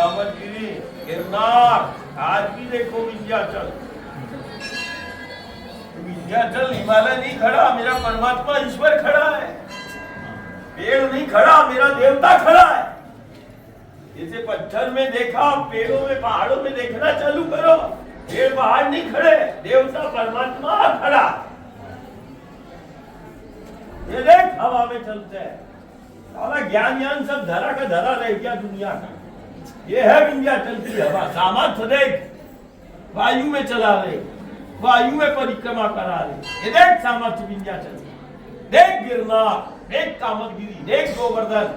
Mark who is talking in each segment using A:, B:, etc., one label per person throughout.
A: कामदगिरी, गिरनार, आज भी देखो विंध्याचल। विंध्याचल हिमालय नहीं खड़ा, मेरा परमात्मा ईश्वर खड़ा है। पेड़ नहीं खड़ा, मेरा देवता खड़ा है। जैसे पत्थर में देखा, पेड़ों में, पहाड़ों में देखना चालू करो, पेड़ पहाड़ नहीं खड़े, देवता परमात्मा खड़ा। ये देख हवा में चलते हैं, सारा ज्ञान सब धरा का धरा रह गया दुनिया का। ये है विंध्याचल की हवा। सामर्थ्य देख, वायु में चला रहे, वायु में परिक्रमा करा रहे। ये देख सामर्थ्य विंध्याचल, देख गिरनार, देख कामदगिरी, देख गोवर्धन।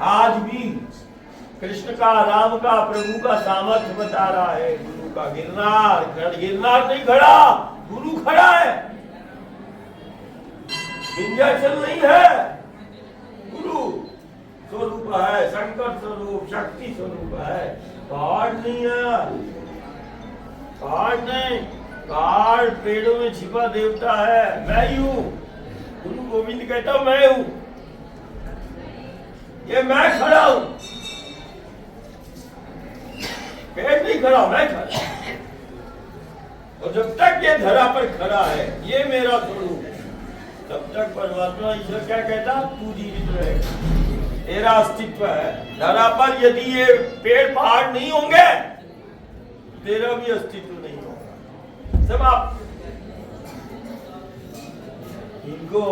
A: आज भी कृष्ण का, राम का, प्रभु का सामर्थ्य बता रहा है। गुरु का गिरनार नहीं खड़ा, गुरु खड़ा है। विंध्याचल नहीं है, गुरु स्वरूप है, शंकर स्वरूप, शक्ति स्वरूप है। पहाड़ नहीं है, पहाड़ नहीं, पहाड़ पेड़ों में छिपा देवता है। मैं ही हूं, गुरु गोविंद कहता हूं मैं हूं, ये मैं खड़ा हूं। पेड़ नहीं खड़ा, मैं खड़ा। और जब तक ये धरा पर खड़ा है, ये मेरा स्वरूप, तब तक परमात्मा ईश्वर क्या कहता, तू जीवित रहे, तेरा अस्तित्व है। धरा पर यदि ये पेड़ पहाड़ नहीं होंगे, तेरा भी अस्तित्व नहीं होगा। सब आप इनको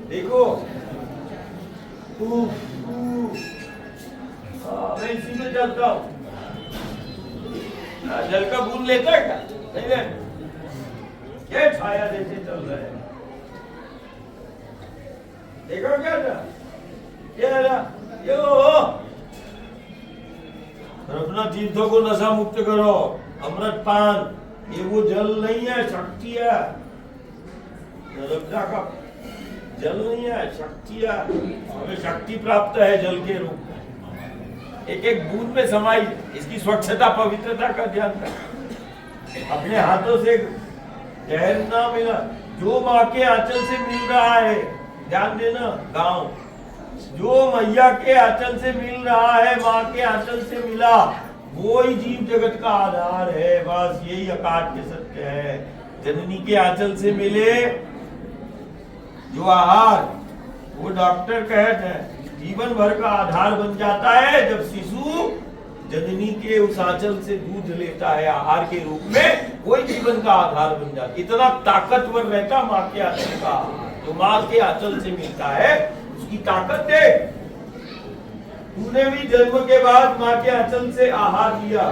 A: देखो, मैं इसी में चलता हूँ। जल का बूंद लेता है क्या? नहीं ले, ये छाया जैसे चल रहा है। देखो क्या था? क्या था? यो अपना तीर्थों को नशा मुक्त करो, अमृत पान। ये वो जल नहीं है, शक्ति है। नर्मदा का जल नहीं है, शक्ति है। हमें शक्ति प्राप्त है जल के रूप में। एक एक बूंद में समाई, इसकी स्वच्छता पवित्रता का ध्यान रख। अपने हाथों से ठहरना मिला, जो माँ के आंचल से मिल रहा है, ध्यान देना। गांव जो मैया के आंचल से मिल रहा है, माँ के आंचल से मिला, वो ही जीव जगत का आधार है। बस यही अकाट्य सत्य है। जननी के आंचल से मिले जो आहार, वो डॉक्टर कहते हैं जीवन भर का आधार बन जाता है। जब शिशु जननी के उस आंचल से दूध लेता है आहार के रूप में, वही जीवन का आधार बन जाता है। इतना ताकतवर रहता माँ के आंचल का, जो माँ के आंचल से मिलता है उसकी ताकत दे। तूने भी जन्म के बाद माँ के आंचल से आहार लिया।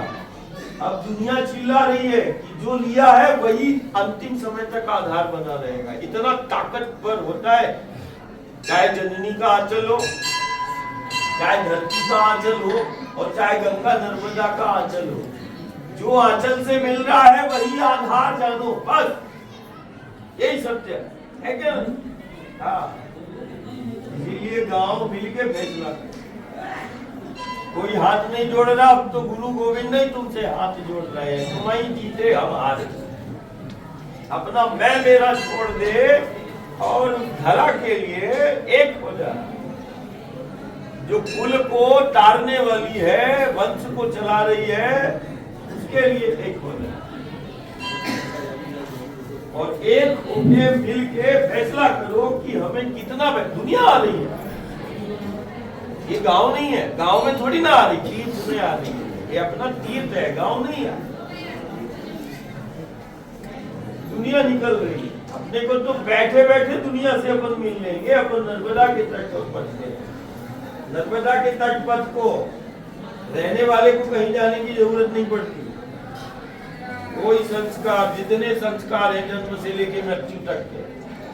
A: अब दुनिया चिल्ला रही है कि जो लिया है वही अंतिम समय तक आधार बना रहेगा। इतना ताकतवर होता है। चाहे जननी का आंचल हो, चाहे धरती का आंचल हो, और चाहे गंगा नर्मदा का आंचल हो, जो आंचल से मिल रहा है वही आधार जानो। बस यही सत्य है क्या? हाँ, इसीलिए गांव मिल के फैसला कोई हाथ नहीं जोड़ रहा। अब तो गुरु गोविंद नहीं तुमसे हाथ जोड़ रहे हैं, तुम ही जीते हम हारे। अपना मैं मेरा छोड़ दे और धरा के लिए एक हो जा। जो कुल को तारने वाली है, वंश को चला रही है, उसके लिए एक हो जा। और एक होके मिल के फैसला करो कि हमें कितना। दुनिया आ रही है, ये गांव नहीं है। गांव में थोड़ी ना आ रही, तीर्थ में आ रही है। ये अपना तीर्थ है, गांव नहीं है। दुनिया निकल रही है। अपने को तो बैठे बैठे दुनिया से अपन मिल लेंगे। अपन नर्मदा के तट पर पहुंचते हैं। नर्मदा के तट पथ को रहने वाले को कहीं जाने की जरूरत नहीं पड़ती। कोई संस्कार, जितने संस्कार है जन्म से लेके मृत्यु तक के,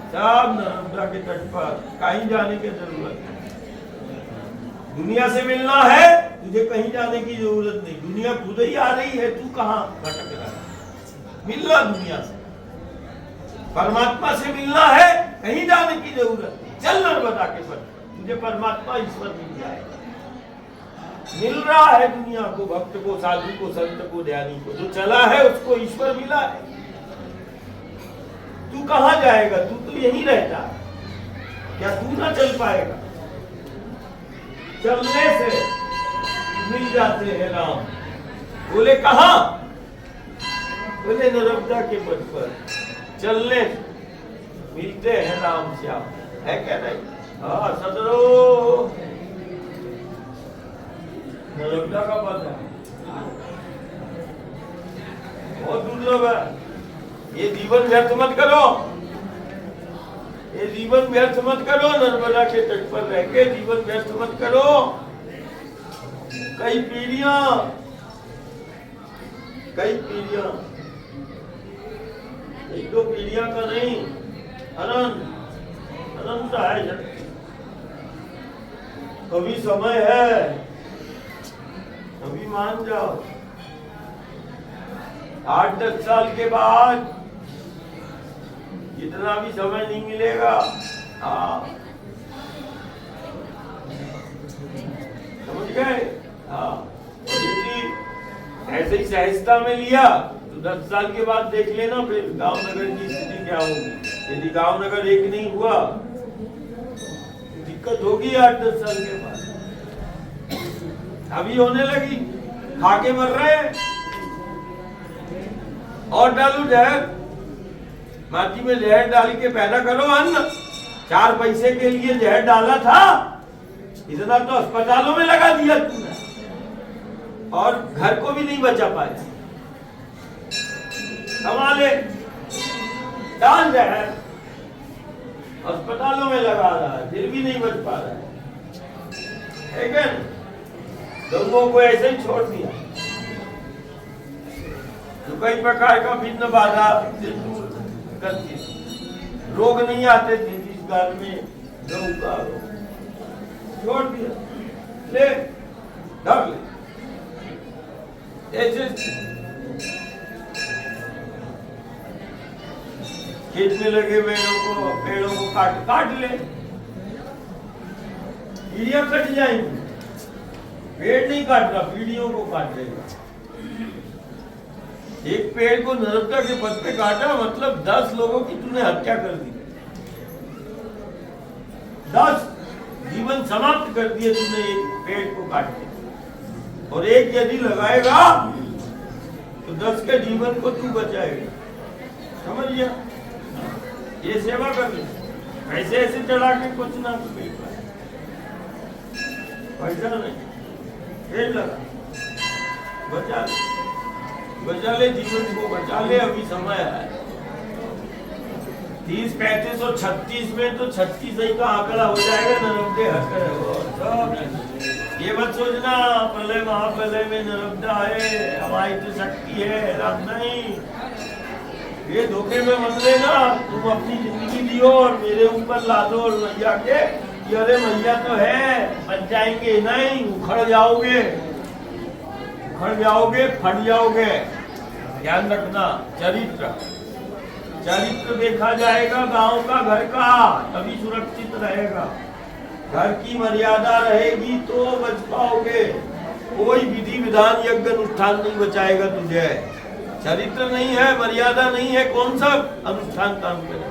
A: सब नर्मदा के तट पर, कहीं जाने की जरूरत नहीं। दुनिया से मिलना है, तुझे कहीं जाने की जरूरत नहीं। दुनिया खुद ही आ रही है, तू कहाँ भटक रहा है? मिलना दुनिया से, परमात्मा से मिलना है, कहीं जाने की जरूरत नहीं। चल नर्मदा के पथ, तुझे परमात्मा ईश्वर मिल जाएगा। मिल रहा है दुनिया को, भक्त को, साधु को, संत को, ध्यानी को। जो चला है उसको ईश्वर मिला है। तू कहाँ जाएगा? तू तो यहीं रहता है। क्या तू ना चल पाएगा? चलने से मिल जाते हैं राम। बोले कहाँ? बोले नर्मदा के पथ पर चलने मिलते हैं राम श्याम। है क्या नहीं? हाँ सदरो नर्मदा का पथ है, बहुत दुर्लभ है। ये जीवन व्यर्थ मत करो, ये जीवन व्यर्थ मत करो। नर्मदा के तट पर रह के जीवन व्यर्थ मत करो। कई पीढ़ियां एक दो पीढ़ियां का नहीं, अनंत है। अभी समय है, अभी मान जाओ। 8-10 साल के बाद इतना भी समय नहीं मिलेगा। हाँ समझ गए? हाँ यदि ऐसे ही सहजता में लिया तो 10 साल के बाद देख लेना फिर गांव नगर की स्थिति क्या होगी। यदि गांव नगर एक नहीं हुआ तो दिक्कत होगी 8-10 साल के बाद। अभी होने लगी, खाके मर रहे हैं। और डालू जहर, माटी में जहर डाल के पैदा करो अन्न। 4 पैसे के लिए जहर डाला था, इतना तो अस्पतालों में लगा दिया तुमने, और घर को भी नहीं बचा पाया। कमाले डाल जहर, अस्पतालों में लगा रहा है, फिर भी नहीं बच पा रहा है। लेकिन लोगों को ऐसे ही छोड़ दिया। तो कई प्रकार का भिन्न बाधा से दूर करती, रोग नहीं आते थे जिस घर में गऊ का रोग, छोड़ दिया। ले ढक ले ऐसे। खेत में लगे पेड़ों को काट ले, पीढ़ियां कट जाएंगी। पेड़ नहीं काट रहा, पीढ़ियों को काट देगा। एक पेड़ को नर्मदा के पथ पे काटा, मतलब 10 लोगों की तूने हत्या कर दी। 10 जीवन समाप्त कर दिए तूने एक पेड़ को काट के। और एक यदि लगाएगा तो 10 के जीवन को तू बचाएगा। समझ लिया? ये सेवा कर ली। ऐसे ऐसे चढ़ा के कुछ ना पैसा नहीं, पेड़ लगा, बचा ले जीवन को, बचा ले। अभी समय है 30, 35 और 36 में तो 36 ही का आंकड़ा हो जाएगा। नर्मदे हट ये मत सोचना प्रलय महाप्रलय में नर्मदा है, हमारी तो शक्ति है, राम नहीं। ये धोखे में मत लेना। तुम अपनी जिंदगी जियो और मेरे ऊपर ला दो और मैया के, अरे मैया तो है, बच जाएंगे नहीं, उखड़ जाओगे, फट जाओगे। ध्यान रखना, चरित्र देखा जाएगा गांव का, घर का, तभी सुरक्षित रहेगा। घर की मर्यादा रहेगी तो बच पाओगे। कोई विधि विधान यज्ञ अनुष्ठान नहीं बचाएगा तुझे। चरित्र नहीं है, मर्यादा नहीं है, कौन सा अनुष्ठान काम करे?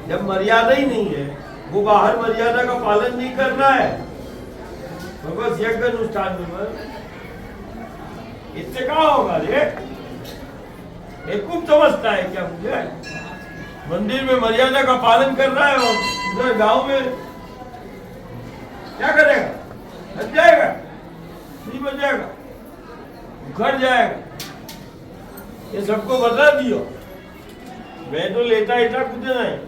A: जब मर्यादा ही नहीं है, वो बाहर मर्यादा का पालन नहीं कर रहा है, तो बस यज्ञ अनुष्ठान में इससे क्या होगा? बेवकूफ समझता है क्या मुझे? मंदिर में मर्यादा का पालन कर रहा है और उधर गांव में क्या करेगा? बच जाएगा? नहीं बच जाएगा, उखड़ जाएगा। ये सबको बता दियो। मैं तो लेता कुछ नहीं।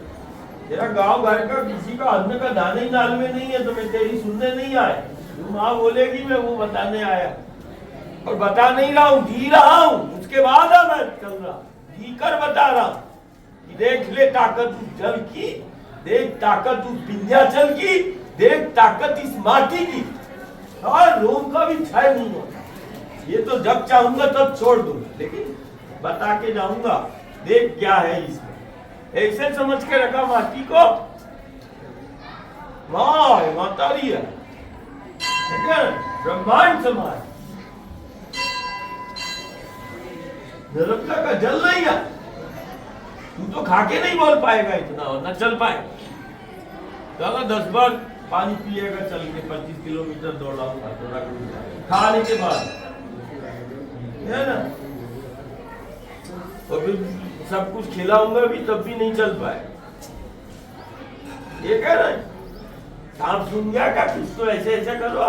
A: तेरा गांव घर का किसी का अन्न का दाने ही नाल में नहीं है तो मैं तेरी सुनने नहीं आया। तू माँ बोलेगी मैं वो बताने आया, और बता नहीं रहा हूँ, जी रहा हूँ। उसके बाद मैं चल रहा, जी कर बता रहा हूँ कि देख ले ताकत उस जल की, देख ताकत उस विंध्याचल की, देख ताकत इस माटी की, और रोम का भी क्षय नहीं होता। ये तो जब चाहूंगा तब छोड़ दूंगा, लेकिन बता के जाऊंगा, देख क्या है इसमें। ऐसे समझ के रखा माटी को, वाह मातारी है, ब्रह्मांड समान। नर्मदा का जल नहीं है, तू तो खाके नहीं बोल पाएगा इतना, और न चल पाए। चलो 10 बार पानी पिएगा चल के, 25 किलोमीटर दौड़ाऊंगा, थोड़ा खाने के बाद, है ना। और फिर सब कुछ खिलाऊंगा भी तब भी नहीं चल पाए, ये कह रहे हैं। सांप सुन गया क्या कुछ, तो ऐसे ऐसे करो।